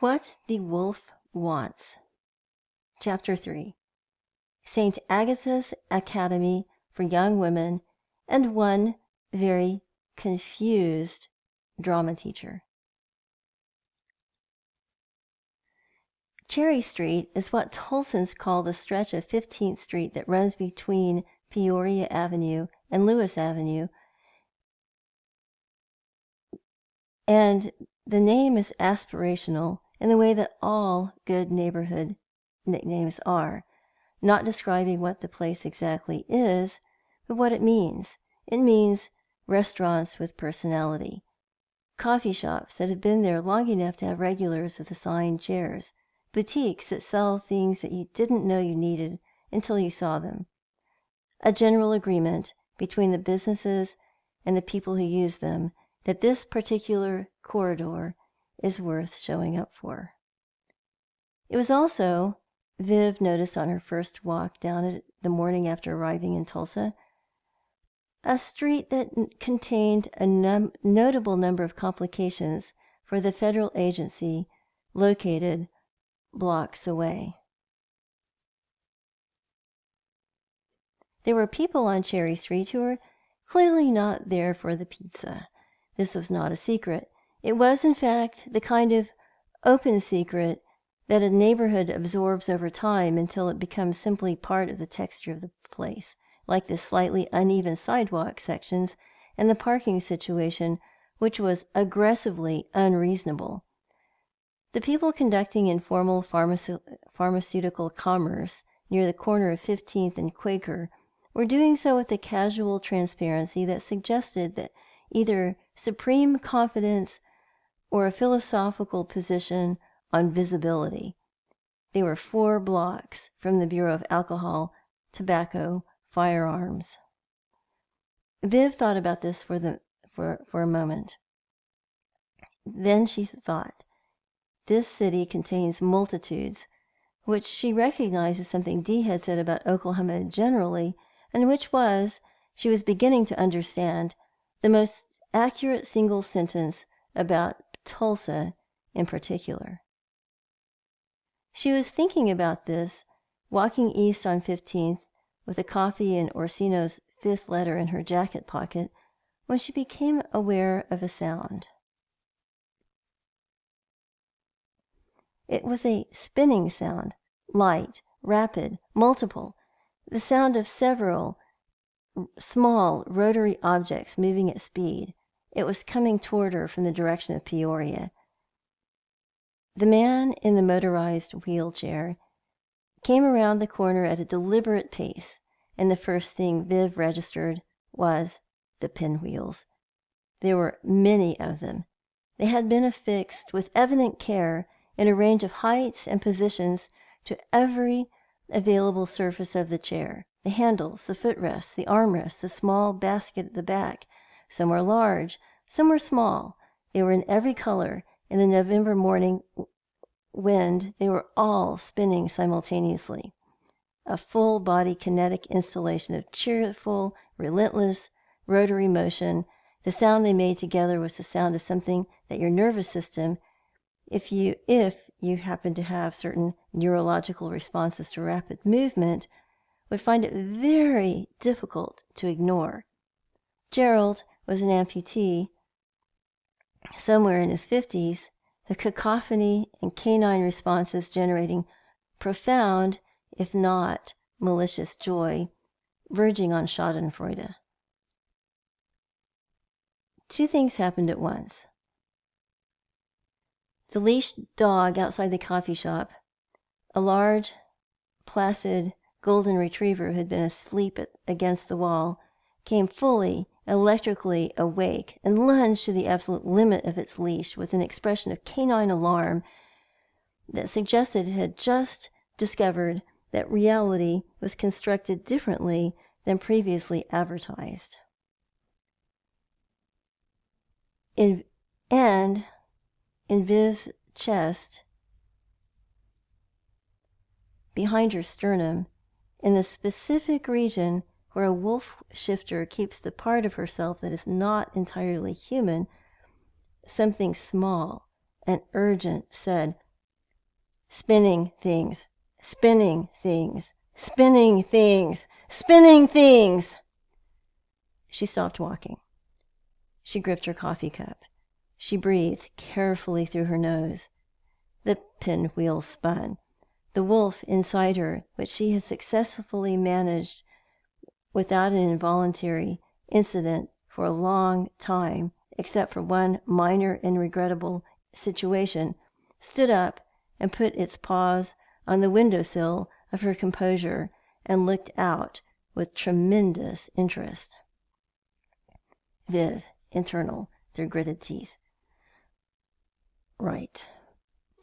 What the Wolf Wants. Chapter 3. St. Agatha's Academy for Young Women and one very confused drama teacher. Cherry Street is what Tolson's call the stretch of 15th Street that runs between Peoria Avenue and Lewis Avenue, and the name is aspirational in the way that all good neighborhood nicknames are, not describing what the place exactly is, but what it means. It means restaurants with personality, coffee shops that have been there long enough to have regulars with assigned chairs, boutiques that sell things that you didn't know you needed until you saw them, a general agreement between the businesses and the people who use them that this particular corridor is worth showing up for. It was also, Viv noticed on her first walk down it the morning after arriving in Tulsa, a street that contained a notable number of complications for the federal agency located blocks away. There were people on Cherry Street who were clearly not there for the pizza. This was not a secret. It was, in fact, the kind of open secret that a neighborhood absorbs over time until it becomes simply part of the texture of the place, like the slightly uneven sidewalk sections and the parking situation, which was aggressively unreasonable. The people conducting informal pharmaceutical commerce near the corner of 15th and Quaker were doing so with a casual transparency that suggested that either supreme confidence or a philosophical position on visibility. They were 4 blocks from the Bureau of Alcohol, Tobacco, Firearms. Viv thought about this for a moment. Then she thought, this city contains multitudes, which she recognized as something Dee had said about Oklahoma generally, and which was, she was beginning to understand, the most accurate single sentence about Tulsa in particular. She was thinking about this, walking east on 15th, with a coffee and Orsino's 5th letter in her jacket pocket, when she became aware of a sound. It was a spinning sound, light, rapid, multiple, the sound of several small rotary objects moving at speed. It was coming toward her from the direction of Peoria. The man in the motorized wheelchair came around the corner at a deliberate pace, and the first thing Viv registered was the pinwheels. There were many of them. They had been affixed with evident care in a range of heights and positions to every available surface of the chair, the handles, the footrests, the armrests, the small basket at the back. Some were large, some were small. They were in every color. In the November morning wind, they were all spinning simultaneously. A full-body kinetic installation of cheerful, relentless, rotary motion. The sound they made together was the sound of something that your nervous system, if you happen to have certain neurological responses to rapid movement, would find it very difficult to ignore. Gerald was an amputee, somewhere in his 50s, the cacophony and canine responses generating profound, if not malicious joy, verging on schadenfreude. 2 things happened at once. The leashed dog outside the coffee shop, a large, placid golden retriever who had been asleep against the wall, came fully, electrically awake and lunged to the absolute limit of its leash with an expression of canine alarm that suggested it had just discovered that reality was constructed differently than previously advertised. In Viv's chest, behind her sternum, in the specific region where a wolf shifter keeps the part of herself that is not entirely human, something small and urgent said, Spinning things, spinning things, spinning things, spinning things. She stopped walking. She gripped her coffee cup. She breathed carefully through her nose. The pinwheel spun. The wolf inside her, which she had successfully managed without an involuntary incident for a long time, except for one minor and regrettable situation, stood up and put its paws on the windowsill of her composure and looked out with tremendous interest. Viv, internal, through gritted teeth. Right.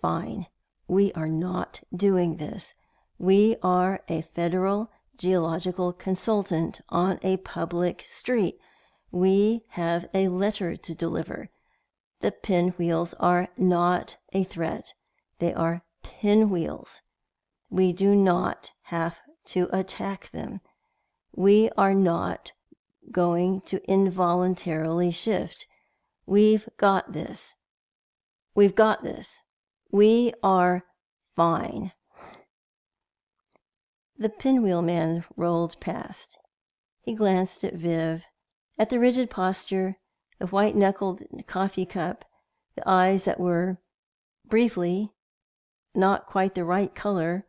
Fine. We are not doing this. We are a federal geological consultant on a public street. We have a letter to deliver. The pinwheels are not a threat. They are pinwheels. We do not have to attack them. We are not going to involuntarily shift. We've got this. We've got this. We are fine. The pinwheel man rolled past. He glanced at Viv, at the rigid posture, the white-knuckled coffee cup, the eyes that were, briefly, not quite the right color,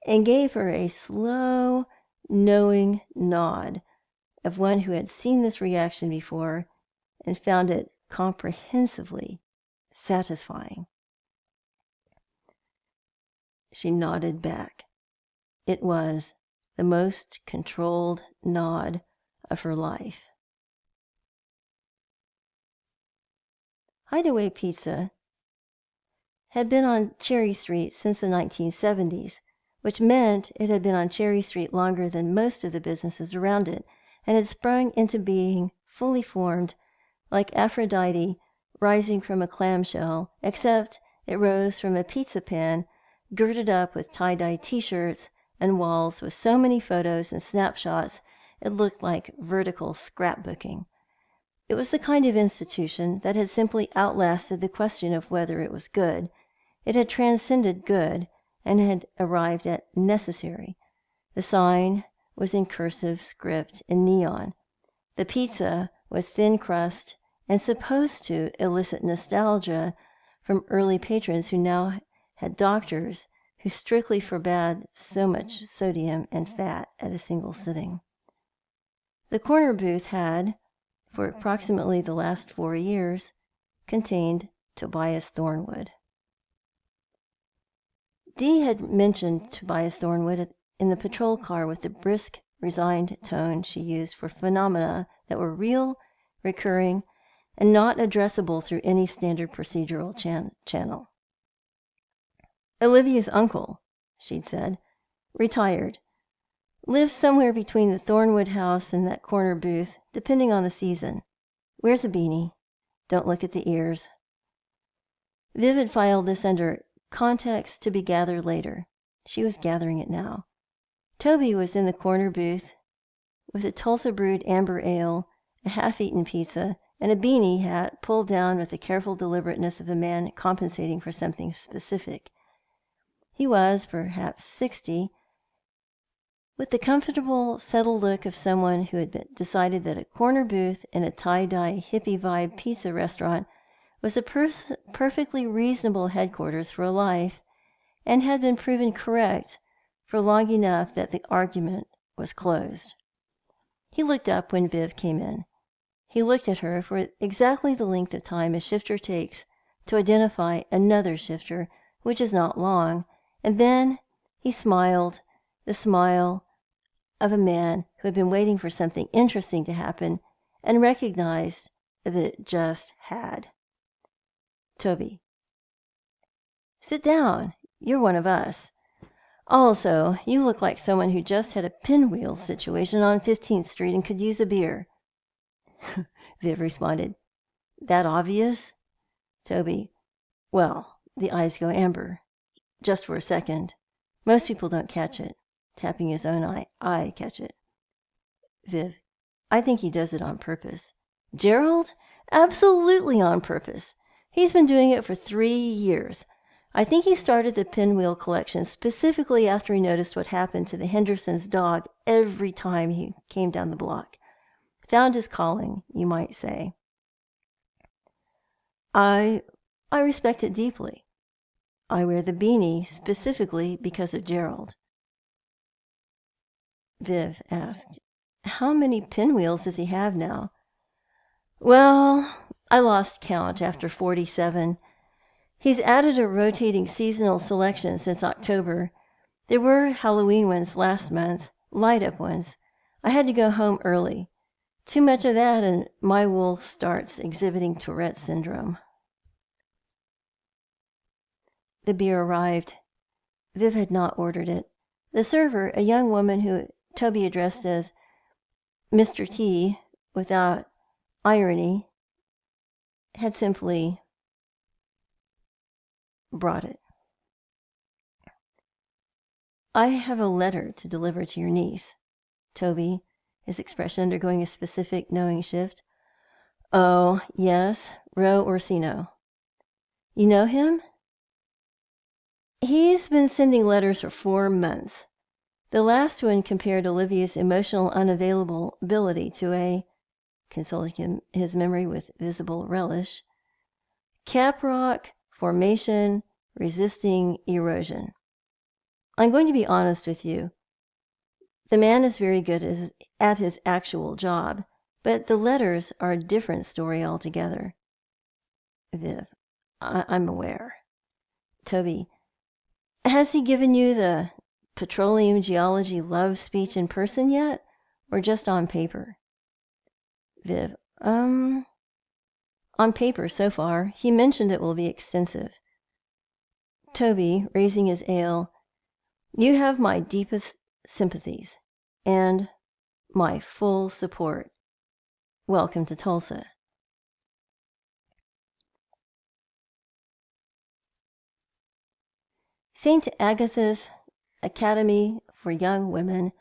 and gave her a slow, knowing nod of one who had seen this reaction before and found it comprehensively satisfying. She nodded back. It was the most controlled nod of her life. Hideaway Pizza had been on Cherry Street since the 1970s, which meant it had been on Cherry Street longer than most of the businesses around it, and had sprung into being fully formed, like Aphrodite rising from a clamshell, except it rose from a pizza pan girded up with tie-dye T-shirts and walls with so many photos and snapshots it looked like vertical scrapbooking. It was the kind of institution that had simply outlasted the question of whether it was good. It had transcended good and had arrived at necessary. The sign was in cursive script in neon. The pizza was thin crust and supposed to elicit nostalgia from early patrons who now had doctors who strictly forbade so much sodium and fat at a single sitting. The corner booth had, for approximately the last 4 years, contained Tobias Thornwood. Dee had mentioned Tobias Thornwood in the patrol car with the brisk, resigned tone she used for phenomena that were real, recurring, and not addressable through any standard procedural channel. Olivia's uncle, she'd said, retired. Lives somewhere between the Thornwood house and that corner booth, depending on the season. Wears a beanie. Don't look at the ears. Viv had filed this under context to be gathered later. She was gathering it now. Toby was in the corner booth with a Tulsa brewed amber ale, a half-eaten pizza, and a beanie hat pulled down with the careful deliberateness of a man compensating for something specific. He was, perhaps 60, with the comfortable, settled look of someone who had decided that a corner booth in a tie-dye, hippie-vibe pizza restaurant was a perfectly reasonable headquarters for a life, and had been proven correct for long enough that the argument was closed. He looked up when Viv came in. He looked at her for exactly the length of time a shifter takes to identify another shifter, which is not long, and then he smiled, the smile of a man who had been waiting for something interesting to happen and recognized that it just had. Toby. Sit down. You're one of us. Also, you look like someone who just had a pinwheel situation on 15th Street and could use a beer. Viv responded. That obvious? Toby. Well, the eyes go amber. Just for a second. Most people don't catch it. Tapping his own eye. I catch it. Viv. I think he does it on purpose. Gerald? Absolutely on purpose. He's been doing it for 3 years. I think he started the pinwheel collection specifically after he noticed what happened to the Hendersons' dog every time he came down the block. Found his calling, you might say. I respect it deeply. I wear the beanie specifically because of Gerald. Viv asked, "How many pinwheels does he have now?" "Well, I lost count after 47. He's added a rotating seasonal selection since October. There were Halloween ones last month, light-up ones. I had to go home early. Too much of that and my wool starts exhibiting Tourette's syndrome." The beer arrived. Viv had not ordered it. The server, a young woman who Toby addressed as Mr. T without irony, had simply brought it. "I have a letter to deliver to your niece." Toby, his expression undergoing a specific knowing shift. "Oh, yes, Ro Orsino. You know him?" "He's been sending letters for 4 months. The last one compared Olivia's emotional unavailability to a," consulting his memory with visible relish, "caprock formation resisting erosion. I'm going to be honest with you. The man is very good at his actual job, but the letters are a different story altogether." Viv, I'm aware." Toby, has he given you the petroleum geology love speech in person yet, or just on paper? Viv, on paper so far. He mentioned it will be extensive. Toby, raising his ale, "You have my deepest sympathies and my full support. Welcome to Tulsa." St. Agatha's Academy for Young Women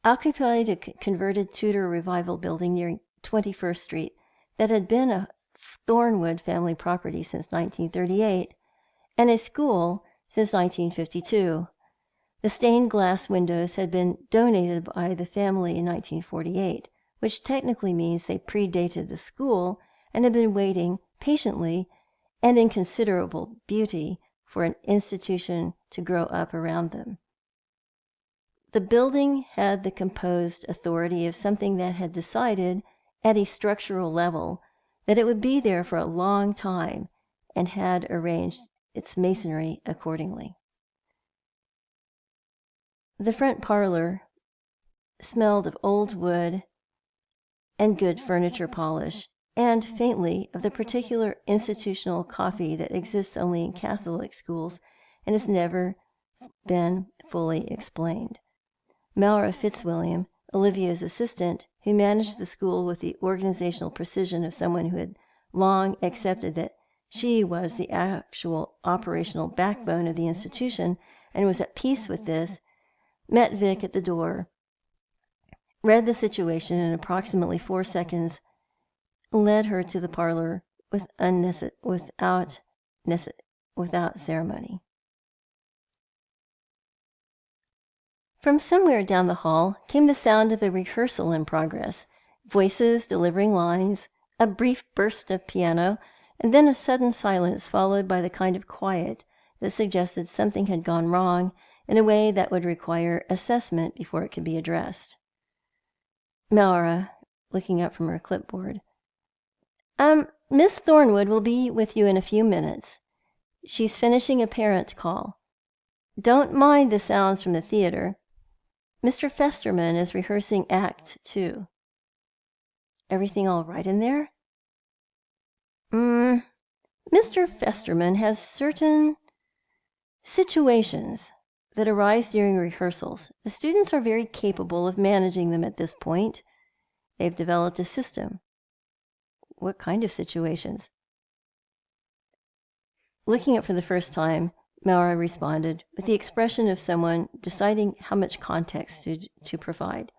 occupied a converted Tudor revival building near 21st Street that had been a Thornwood family property since 1938 and a school since 1952. The stained glass windows had been donated by the family in 1948, which technically means they predated the school and had been waiting patiently and in considerable beauty for an institution to grow up around them. The building had the composed authority of something that had decided, at a structural level, that it would be there for a long time and had arranged its masonry accordingly. The front parlor smelled of old wood and good furniture polish, and faintly of the particular institutional coffee that exists only in Catholic schools and has never been fully explained. Maura Fitzwilliam, Olivia's assistant, who managed the school with the organizational precision of someone who had long accepted that she was the actual operational backbone of the institution and was at peace with this, met Vic at the door, read the situation in approximately 4 seconds, led her to the parlor without ceremony. From somewhere down the hall came the sound of a rehearsal in progress, voices delivering lines, a brief burst of piano, and then a sudden silence followed by the kind of quiet that suggested something had gone wrong in a way that would require assessment before it could be addressed. Maura, looking up from her clipboard, Miss Thornwood will be with you in a few minutes. She's finishing a parent call. Don't mind the sounds from the theater. Mr. Festerman is rehearsing Act 2. Everything all right in there? Mr. Festerman has certain situations that arise during rehearsals. The students are very capable of managing them at this point. They've developed a system. What kind of situations? Looking up for the first time, Maura responded with the expression of someone deciding how much context to provide.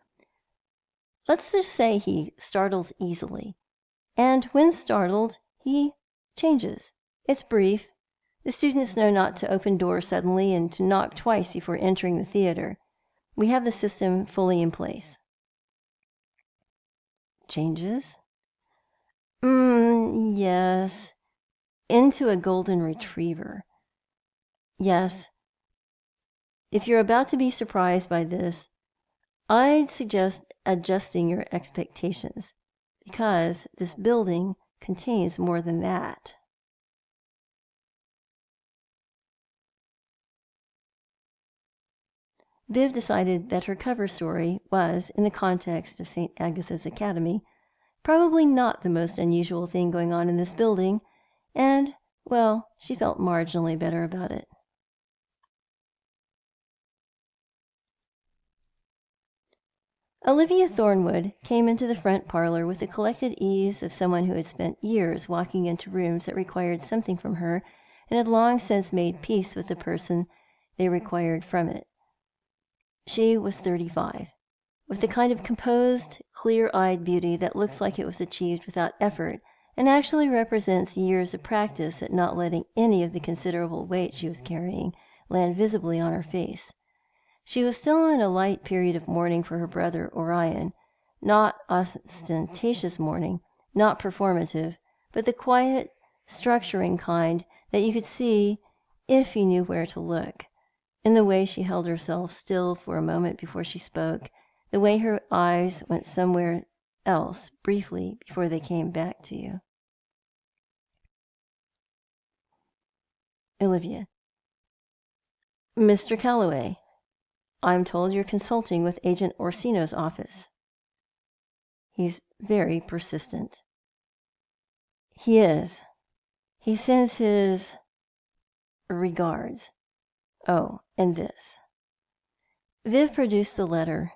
Let's just say he startles easily, and when startled, he changes. It's brief, The students know not to open doors suddenly and to knock twice before entering the theater. We have the system fully in place. Changes? Yes. Into a golden retriever. Yes. If you're about to be surprised by this, I'd suggest adjusting your expectations, because this building contains more than that. Viv decided that her cover story was, in the context of St. Agatha's Academy, probably not the most unusual thing going on in this building, and, well, she felt marginally better about it. Olivia Thornwood came into the front parlor with the collected ease of someone who had spent years walking into rooms that required something from her and had long since made peace with the person they required from it. She was 35, with the kind of composed, clear-eyed beauty that looks like it was achieved without effort and actually represents years of practice at not letting any of the considerable weight she was carrying land visibly on her face. She was still in a light period of mourning for her brother Orion, not ostentatious mourning, not performative, but the quiet, structuring kind that you could see if you knew where to look, in the way she held herself still for a moment before she spoke, the way her eyes went somewhere else briefly before they came back to you. Olivia. Mr. Calloway, I'm told you're consulting with Agent Orsino's office. He's very persistent. He is. He sends his regards. Oh, and this. Viv produced the letter.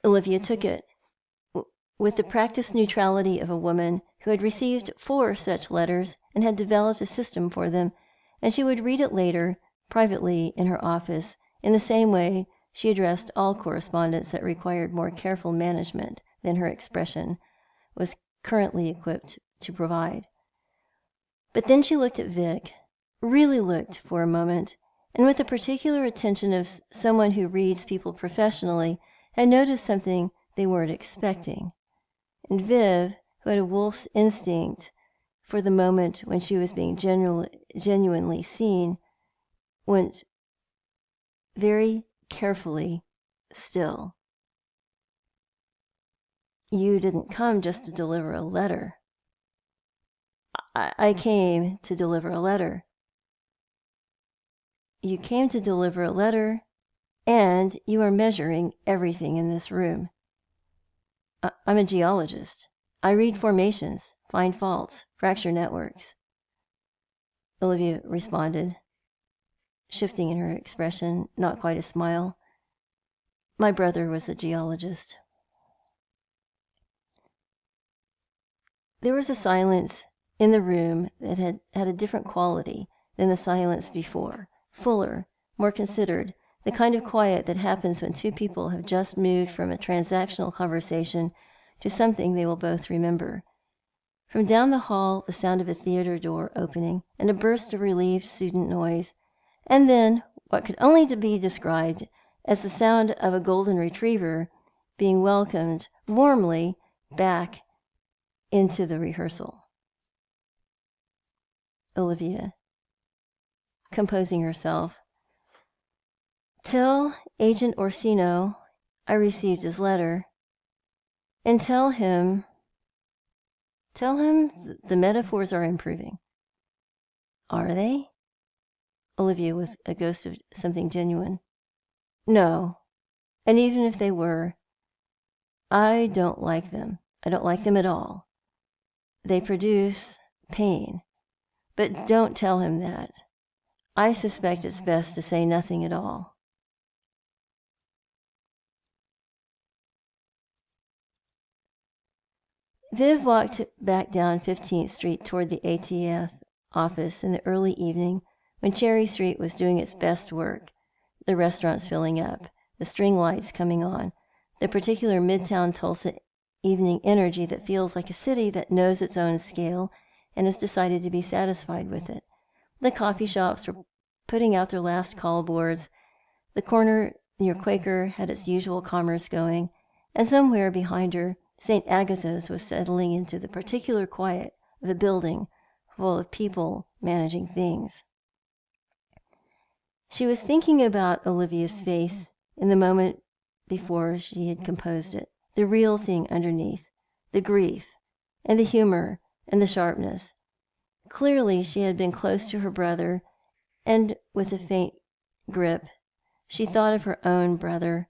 Olivia took it, with the practiced neutrality of a woman who had received 4 such letters and had developed a system for them, and she would read it later, privately, in her office, in the same way she addressed all correspondence that required more careful management than her expression was currently equipped to provide. But then she looked at Vic, really looked for a moment, and with the particular attention of someone who reads people professionally, had noticed something they weren't expecting. And Viv, who had a wolf's instinct for the moment when she was being genuinely seen, went very carefully still. You didn't come just to deliver a letter. I came to deliver a letter. You came to deliver a letter, and you are measuring everything in this room. I'm a geologist. I read formations, find faults, fracture networks. Olivia responded, shifting in her expression, not quite a smile. My brother was a geologist. There was a silence in the room that had a different quality than the silence before, fuller, more considered, the kind of quiet that happens when 2 people have just moved from a transactional conversation to something they will both remember. From down the hall, the sound of a theater door opening and a burst of relieved student noise, and then what could only be described as the sound of a golden retriever being welcomed warmly back into the rehearsal. Olivia, composing herself. Tell Agent Orsino I received his letter, and tell him the metaphors are improving. Are they? Olivia, with a ghost of something genuine. No, and even if they were, I don't like them. I don't like them at all. They produce pain. But don't tell him that. I suspect it's best to say nothing at all. Viv walked back down 15th Street toward the ATF office in the early evening when Cherry Street was doing its best work, the restaurants filling up, the string lights coming on, the particular Midtown Tulsa evening energy that feels like a city that knows its own scale and has decided to be satisfied with it. The coffee shops were putting out their last call boards. The corner near Quaker had its usual commerce going, and somewhere behind her, St. Agatha's was settling into the particular quiet of a building full of people managing things. She was thinking about Olivia's face in the moment before she had composed it, the real thing underneath, the grief, and the humor, and the sharpness. Clearly she had been close to her brother, and with a faint grip, she thought of her own brother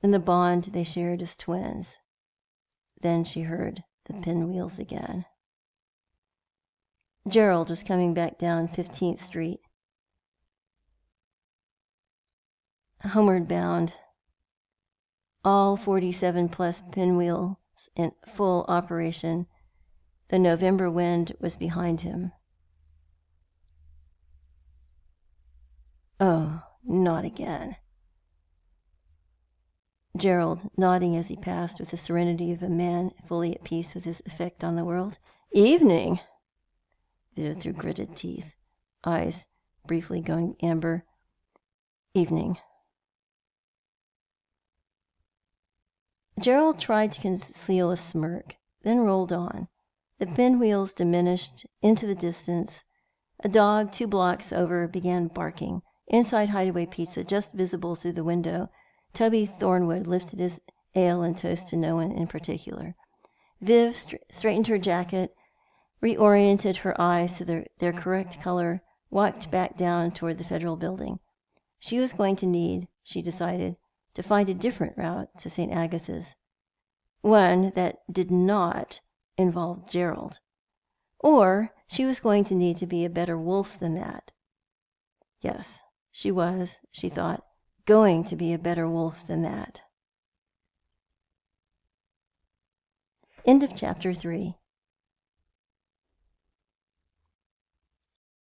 and the bond they shared as twins. Then she heard the pinwheels again. Gerald was coming back down 15th Street, homeward bound, all 47-plus pinwheels in full operation. The November wind was behind him. Oh, not again. Gerald, nodding as he passed with the serenity of a man fully at peace with his effect on the world. Evening! Viv through gritted teeth, eyes briefly going amber. Evening. Gerald tried to conceal a smirk, then rolled on. The pinwheels diminished into the distance. A dog 2 blocks over began barking. Inside Hideaway Pizza, just visible through the window, Tubby Thornwood lifted his ale and toast to no one in particular. Viv straightened her jacket, reoriented her eyes to their correct color, walked back down toward the Federal Building. She was going to need, she decided, to find a different route to St. Agatha's, one that did not involve Gerald. Or she was going to need to be a better wolf than that. Yes, she was, she thought, going to be a better wolf than that. End of chapter 3.